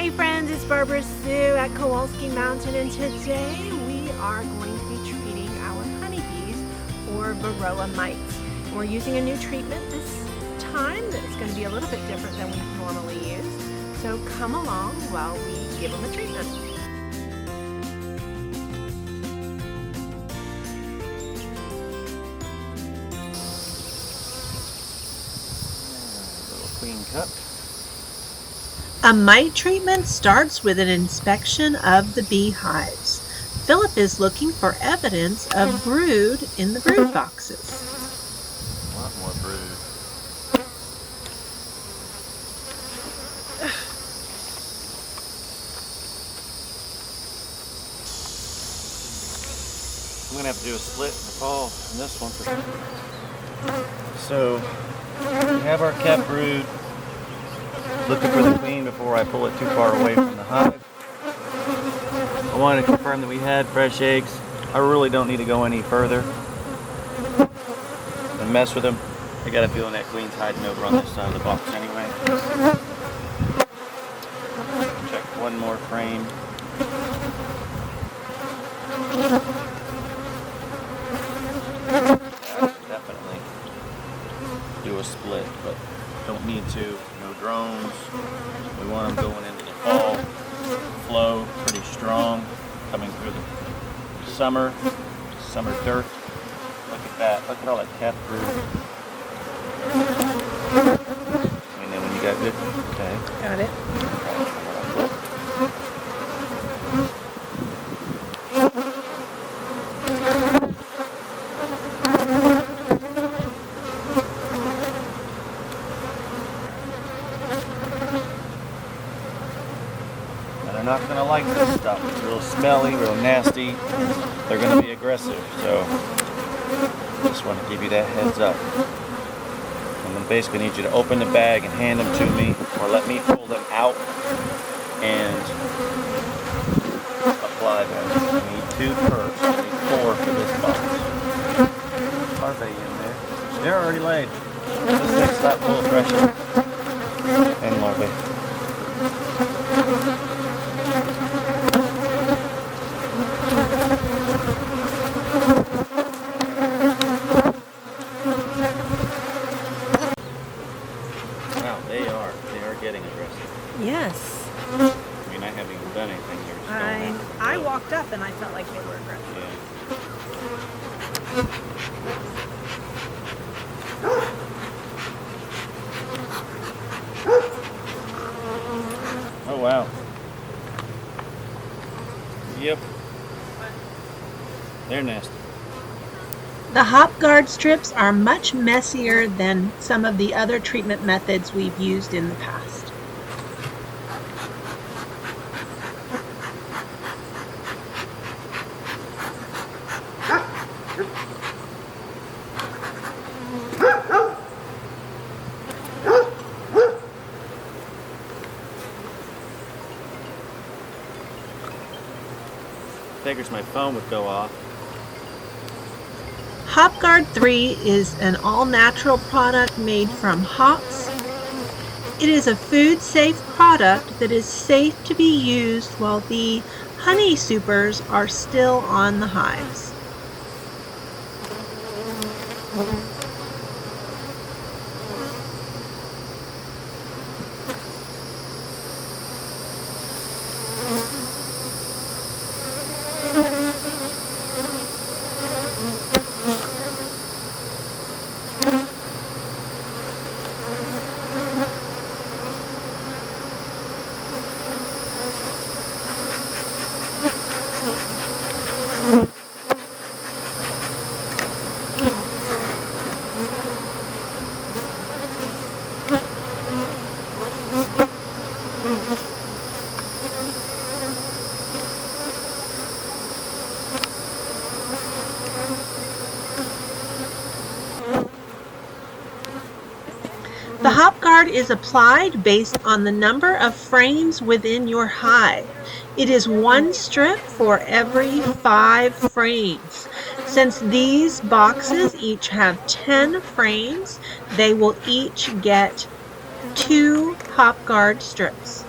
Hey friends, it's Barbara Sue at Kowalski Mountain, and today we are going to be treating our honeybees for Varroa Mite. We're using a new treatment this time that's going to be a little bit different than we normally use. So come along while we give them a treatment. Clean cup. A mite treatment starts with an inspection of the beehives. Philip is looking for evidence of brood in the brood boxes. A lot more brood. I'm going to have to do a split in the fall in this one. So, we have our cap brood. Looking for the queen before I pull it too far away from the hive. I wanted to confirm that we had fresh eggs. I really don't need to go any further and mess with them. I got a feeling that queen's hiding over on this side of the box anyway. Check one more frame. Definitely do a split, but don't need to. No drones. We want them going into the fall. Flow pretty strong, coming through the summer dirt. Look at that. Look at all that cap brood. And then when you got good, okay. Got it. They're not going to like this stuff. It's real smelly, real nasty. They're going to be aggressive. So, just want to give you that heads up. I'm going to basically need you to open the bag and hand them to me, or let me pull them out and apply them. I need 2 first. I need 4 for this box. Larvae in there. They're already laid. This thing's slap full of pressure. And larvae. They are getting aggressive. Yes. I mean, I haven't even done anything here. I walked up and I felt like they were aggressive. Yeah. Oh, wow. Yep. They're nasty. The HopGuard strips are much messier than some of the other treatment methods we've used in the past. Figures my phone would go off. HopGuard3 is an all-natural product made from hops. It is a food-safe product that is safe to be used while the honey supers are still on the hives. The HopGuard is applied based on the number of frames within your hive. It is 1 strip for every 5 frames. Since these boxes each have 10 frames, they will each get 2 HopGuard strips.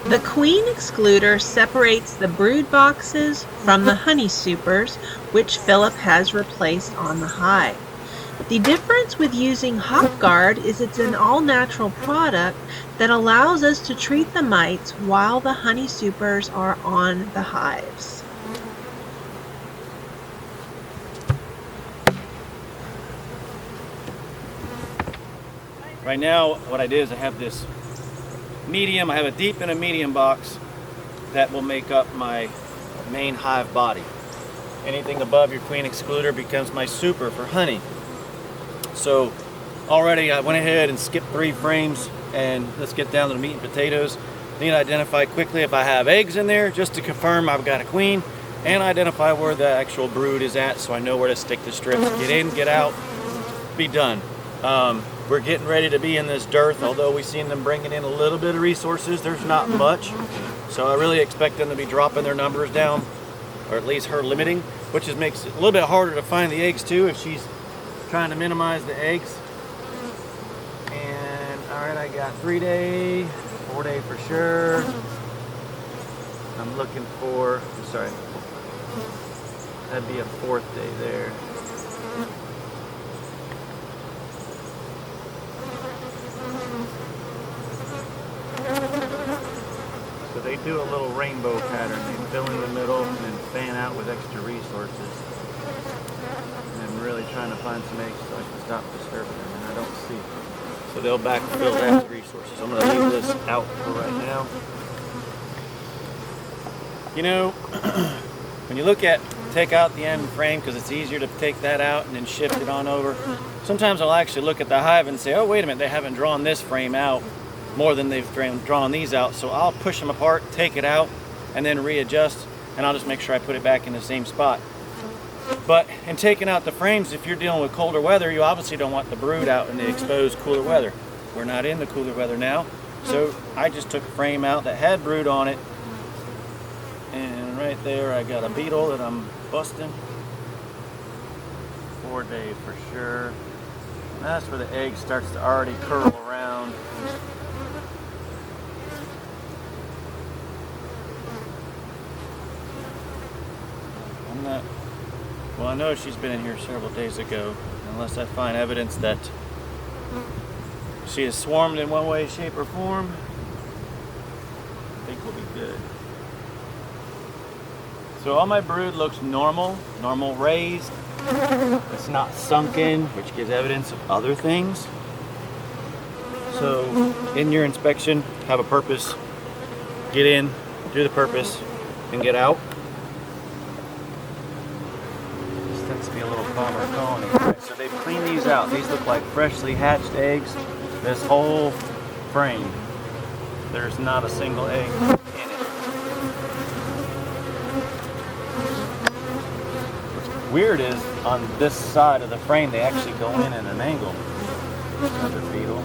The queen excluder separates the brood boxes from the honey supers, which Philip has replaced on the hive. The difference with using HopGuard is it's an all-natural product that allows us to treat the mites while the honey supers are on the hives. Right now, what I did is I have this medium, I have a deep and a medium box that will make up my main hive body. Anything above your queen excluder becomes my super for honey. So already I went ahead and skipped 3 frames, and let's get down to the meat and potatoes. I need to identify quickly if I have eggs in there, just to confirm I've got a queen, and identify where the actual brood is at so I know where to stick the strips. Get in, get out, be done. We're getting ready to be in this dearth, although we've seen them bringing in a little bit of resources. There's not much, so I really expect them to be dropping their numbers down, or at least her limiting, which makes it a little bit harder to find the eggs too if she's trying to minimize the eggs. And all right, I got 3-day, 4-day for sure. I'm looking for, sorry, that'd be a 4th day there. So they do a little rainbow pattern. They fill in the middle and then fan out with extra resources. And I'm really trying to find some eggs so I can stop disturbing them, and I don't see it. So they'll backfill that with resources. I'm going to leave this out for right now. You know, when you look at, take out the end frame, because it's easier to take that out and then shift it on over. Sometimes I'll actually look at the hive and say, oh, wait a minute, they haven't drawn this frame out more than they've drawn these out. So I'll push them apart, take it out, and then readjust, and I'll just make sure I put it back in the same spot. But in taking out the frames, if you're dealing with colder weather, you obviously don't want the brood out in the exposed cooler weather. We're not in the cooler weather now, so I just took a frame out that had brood on it, and right there I got a beetle that I'm busting. 4-day for sure. And that's where the egg starts to already curl around. Well, I know she's been in here several days ago, unless I find evidence that she has swarmed in one way, shape, or form. I think we'll be good. So all my brood looks normal raised. It's not sunken, which gives evidence of other things. So in your inspection, have a purpose. Get in, do the purpose, and get out. To be a little calmer colony. Right, so they've cleaned these out. These look like freshly hatched eggs. This whole frame, there's not a single egg in it. What's weird is on this side of the frame, they actually go in at an angle. Another beetle.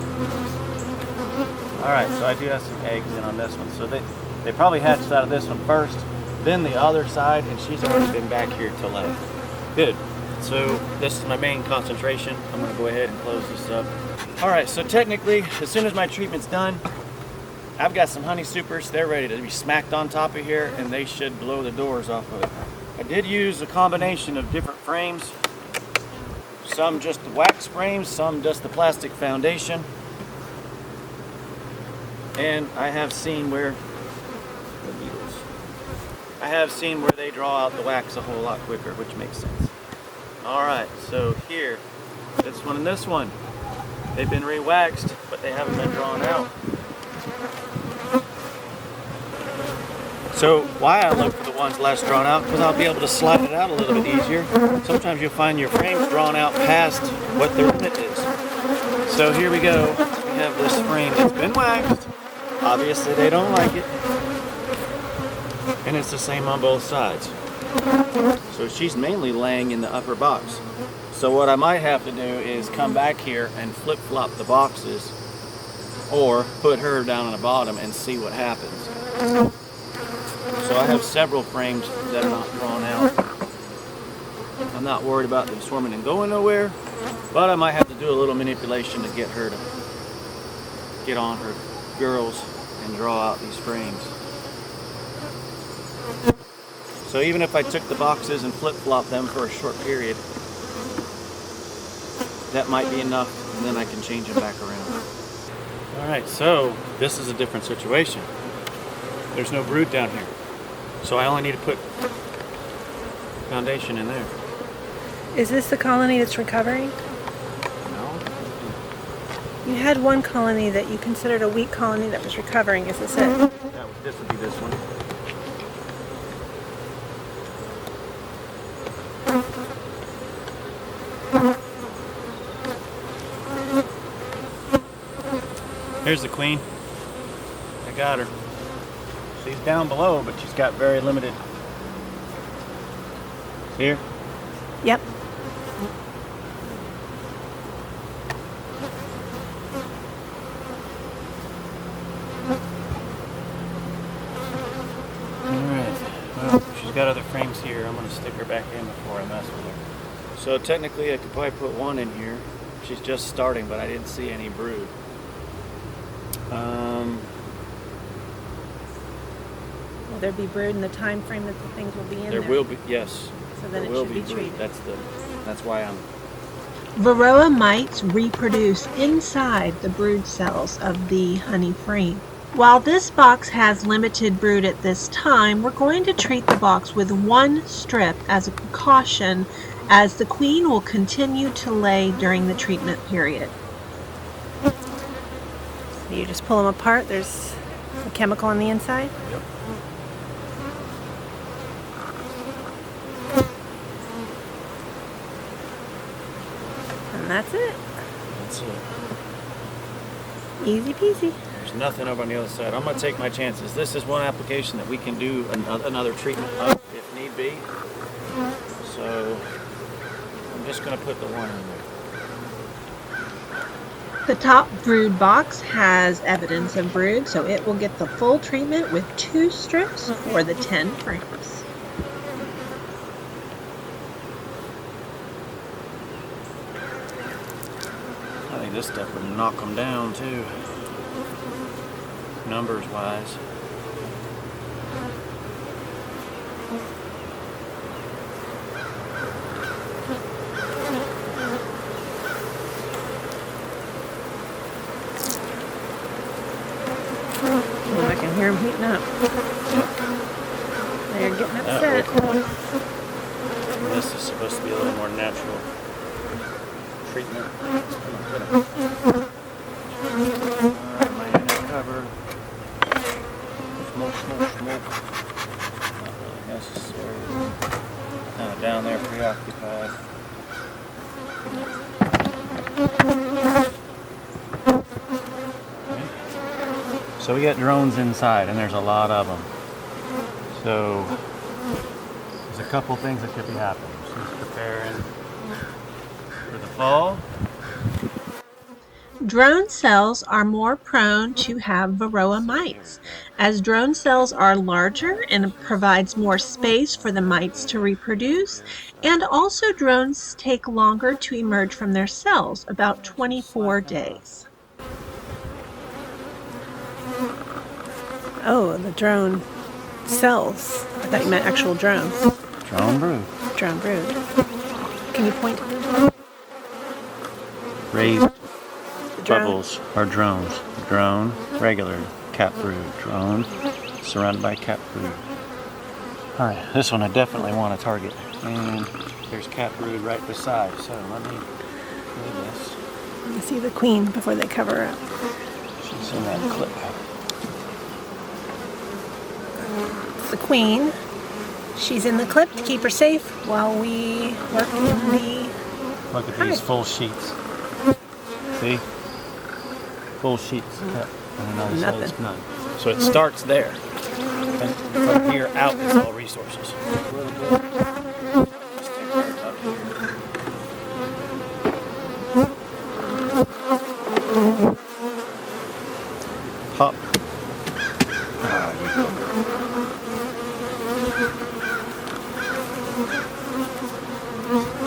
Alright, so I do have some eggs in on this one. So they probably hatched out of this one first, then the other side, and she's already been back here to lay. Good. So this is my main concentration. I'm going to go ahead and close this up. Alright, so technically, as soon as my treatment's done, I've got some honey supers. They're ready to be smacked on top of here, and they should blow the doors off of it. I did use a combination of different frames. Some just the wax frames, some just the plastic foundation. And I have seen where they draw out the wax a whole lot quicker, which makes sense. Alright, so here, this one and this one, they've been re-waxed, but they haven't been drawn out. So why I look for the ones less drawn out, because I'll be able to slide it out a little bit easier. Sometimes you'll find your frames drawn out past what the limit is. So here we go. We have this frame that's been waxed. Obviously they don't like it. And it's the same on both sides. So she's mainly laying in the upper box. So what I might have to do is come back here and flip-flop the boxes, or put her down on the bottom and see what happens. So I have several frames that are not drawn out. I'm not worried about them swarming and going nowhere, but I might have to do a little manipulation to get her to get on her girls and draw out these frames. So even if I took the boxes and flip-flop them for a short period, that might be enough, and then I can change them back around. Alright, so this is a different situation. There's no brood down here. So I only need to put foundation in there. Is this the colony that's recovering? No. You had one colony that you considered a weak colony that was recovering. Is this it? This would be this one. Here's the queen. I got her. She's down below, but she's got very limited. Here. Yep. Alright. Well, she's got other frames here. I'm going to stick her back in before I mess with her. So technically I could probably put one in here. She's just starting, but I didn't see any brood. Will there be brood in the time frame that the things will be in there? There will be, yes. So then There it will should be be brood. treated. That's why I'm. Varroa mites reproduce inside the brood cells of the honey frame. While this box has limited brood at this time, we're going to treat the box with one strip as a precaution, as the queen will continue to lay during the treatment period. You just pull them apart. There's a chemical on the inside. Yep. And that's it. That's it. Easy peasy. There's nothing over on the other side. I'm going to take my chances. This is one application that we can do another treatment of if need be. So I'm just going to put the one in there. The top brood box has evidence of brood, so it will get the full treatment with 2 strips for the 10 frames. I think this stuff would knock them down too, numbers wise. Oh, I can hear them heating up. They're getting upset. This is supposed to be a little more natural treatment. My undercover. Smoke. Not really necessary. Down there preoccupied. So we got drones inside, and there's a lot of them. So there's a couple things that could be happening. She's preparing for the fall. Drone cells are more prone to have Varroa mites, as drone cells are larger and provides more space for the mites to reproduce, and also drones take longer to emerge from their cells, about 24 days. Oh, the drone cells. I thought you meant actual drones. Drone brood. Drone brood. Can you point to them? Raised Drone. bubbles are drones. Drone, regular cat brood. Drone, surrounded by cat brood. Alright, this one I definitely want to target. And there's cat brood right beside. So let me do this. You see the queen before they cover her up. She's in that clip. It's the queen. She's in the clip to keep her safe while we work in the Look at hive. these full sheets. See? Full sheets. Yep. And another side is none. So it starts there. And from here out is all resources. A little bit. Stick her up here. Pop.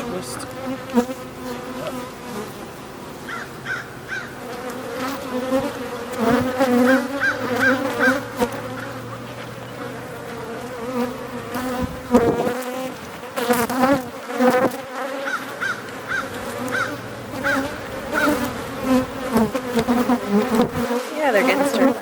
Twist. Yeah, they're getting stirred up.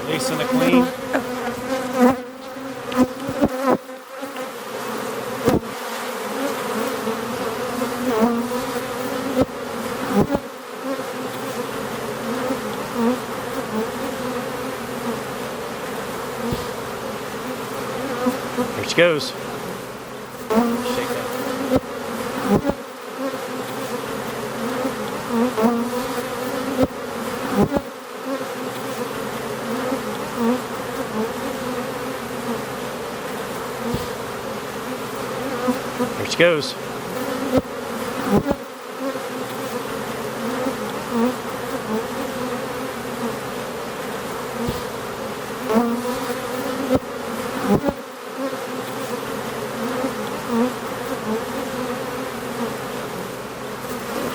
Releasing the queen. Here she goes. Shake that. Here she goes.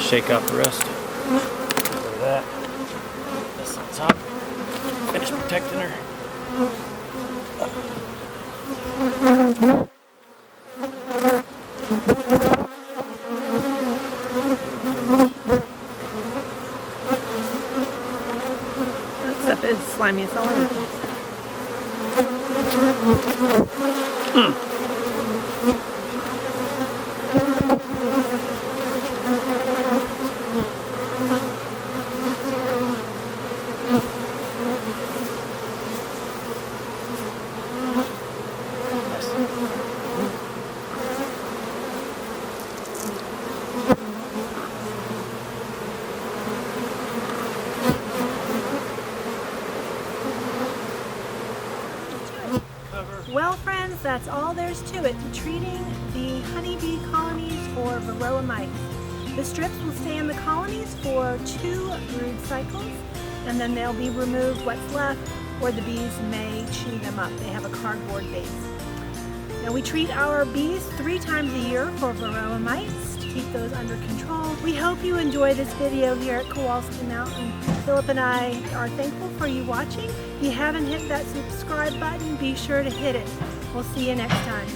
Shake out the rest. Look at that. This on top. Finish protecting her. That stuff is slimy as all over the place. Well, friends, that's all there's to it to treating the honeybee colonies for Varroa Mite. The strips will stay in the colonies for 2 brood cycles, and then they'll be removed what's left, or the bees may chew them up. They have a cardboard base. Now, we treat our bees 3 times a year for Varroa mites to keep those under control. We hope you enjoy this video here at Kowalski Mountain. Philip and I are thankful for you watching. If you haven't hit that subscribe button, be sure to hit it. We'll see you next time.